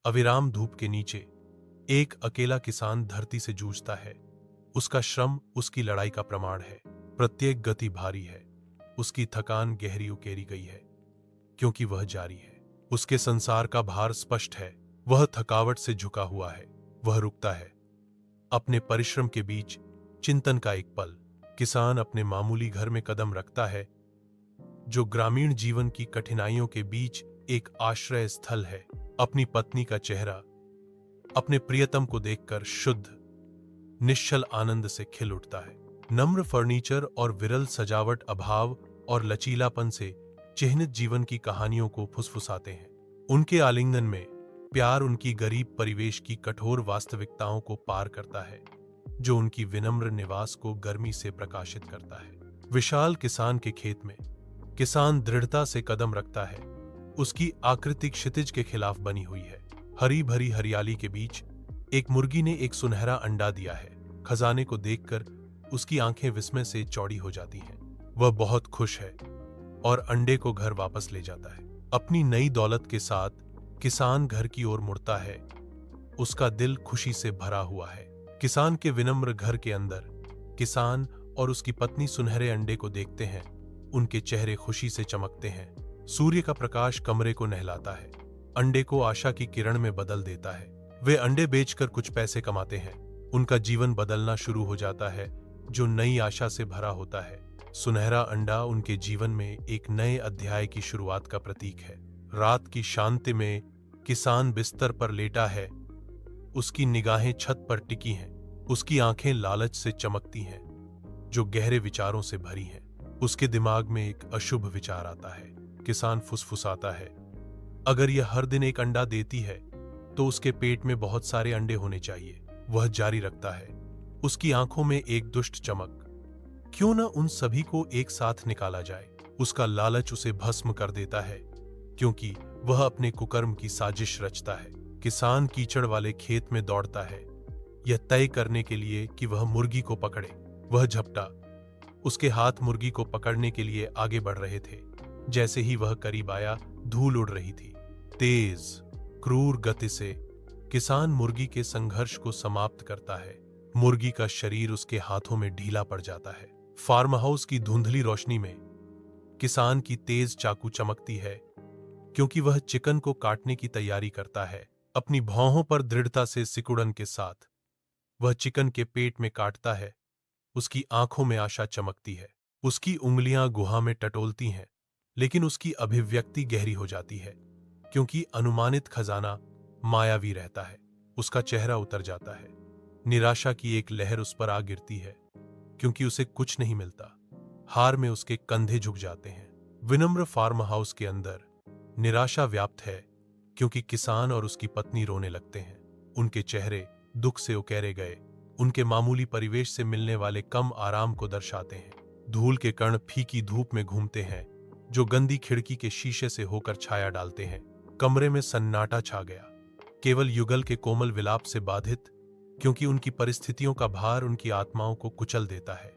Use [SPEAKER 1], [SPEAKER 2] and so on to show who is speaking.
[SPEAKER 1] अविराम धूप के नीचे एक अकेला किसान धरती से जूझता है। उसका श्रम उसकी लड़ाई का प्रमाण है। प्रत्येक गति भारी है। उसकी थकान गहरी उकेरी गई है, क्योंकि वह जारी है। उसके संसार का भार स्पष्ट है। वह थकावट से झुका हुआ है। वह रुकता है। अपने परिश्रम के बीच चिंतन का एक पल। किसान अपने मामूली घर में कदम रखता है, जो ग्रामीण जीवन की कठिनाइयों के बीच एक आश्रय स्थल है। अपनी पत्नी का चेहरा अपने प्रियतम को देखकर शुद्ध, निश्चल आनंद से खिल उठता है। नम्र फर्नीचर और विरल सजावट अभाव और लचीलापन से चिह्नित जीवन की कहानियों को फुसफुसाते हैं। उनके आलिंगन में प्यार उनकी गरीब परिवेश की कठोर वास्तविकताओं को पार करता है, जो उनकी विनम्र निवास को गर्मी से प्रकाशित करता है। विशाल किसान के खेत में किसान दृढ़ता से कदम रखता है। उसकी आकृति क्षितिज के खिलाफ बनी हुई है। हरी भरी हरियाली के बीच एक मुर्गी ने एक सुनहरा अंडा दिया है। खजाने को देखकर उसकी आंखें विस्मय से चौड़ी हो जाती हैं। वह बहुत खुश है और अंडे को घर वापस ले जाता है। अपनी नई दौलत के साथ किसान घर की ओर मुड़ता है। उसका दिल खुशी से भरा हुआ है। किसान के विनम्र घर के अंदर किसान और उसकी पत्नी सुनहरे अंडे को देखते हैं। उनके चेहरे खुशी से चमकते हैं। सूर्य का प्रकाश कमरे को नहलाता है। अंडे को आशा की किरण में बदल देता है। वे अंडे बेचकर कुछ पैसे कमाते हैं। उनका जीवन बदलना शुरू हो जाता है, जो नई आशा से भरा होता है। सुनहरा अंडा उनके जीवन में एक नए अध्याय की शुरुआत का प्रतीक है। रात की शांति में किसान बिस्तर पर लेटा है। उसकी निगाहें छत पर टिकी हैं। उसकी आंखें लालच से चमकती हैं, जो गहरे विचारों से भरी हैं। उसके दिमाग में एक अशुभ विचार आता है। किसान फुसफुसाता है, अगर यह हर दिन एक अंडा देती है तो उसके पेट में बहुत सारे अंडे होने चाहिए। वह जारी रखता है, उसकी आंखों में एक दुष्ट चमक। क्यों न उन सभी को एक साथ निकाला जाए। उसका लालच उसे भस्म कर देता है, क्योंकि वह अपने कुकर्म की साजिश रचता है। किसान कीचड़ वाले खेत में दौड़ता है, यह तय करने के लिए कि वह मुर्गी को पकड़े। वह झपटा। उसके हाथ मुर्गी को पकड़ने के लिए आगे बढ़ रहे थे। जैसे ही वह करीब आया, धूल उड़ रही थी। तेज, क्रूर गति से किसान मुर्गी के संघर्ष को समाप्त करता है। मुर्गी का शरीर उसके हाथों में ढीला पड़ जाता है। फार्म हाउस की धुंधली रोशनी में किसान की तेज चाकू चमकती है, क्योंकि वह चिकन को काटने की तैयारी करता है। अपनी भौहों पर दृढ़ता से सिकुड़न के साथ वह चिकन के पेट में काटता है। उसकी आंखों में आशा चमकती है। उसकी उंगलियां गुहा में टटोलती हैं, लेकिन उसकी अभिव्यक्ति गहरी हो जाती है, क्योंकि अनुमानित खजाना मायावी रहता है। उसका चेहरा उतर जाता है। निराशा की एक लहर उस पर आ गिरती है, क्योंकि उसे कुछ नहीं मिलता। हार में उसके कंधे झुक जाते हैं। विनम्र फार्म हाउस के अंदर निराशा व्याप्त है, क्योंकि किसान और उसकी पत्नी रोने लगते हैं। उनके चेहरे दुख से उकेरे गए, उनके मामूली परिवेश से मिलने वाले कम आराम को दर्शाते हैं। धूल के कण फीकी धूप में घूमते हैं, जो गंदी खिड़की के शीशे से होकर छाया डालते हैं। कमरे में सन्नाटा छा गया, केवल युगल के कोमल विलाप से बाधित, क्योंकि उनकी परिस्थितियों का भार उनकी आत्माओं को कुचल देता है।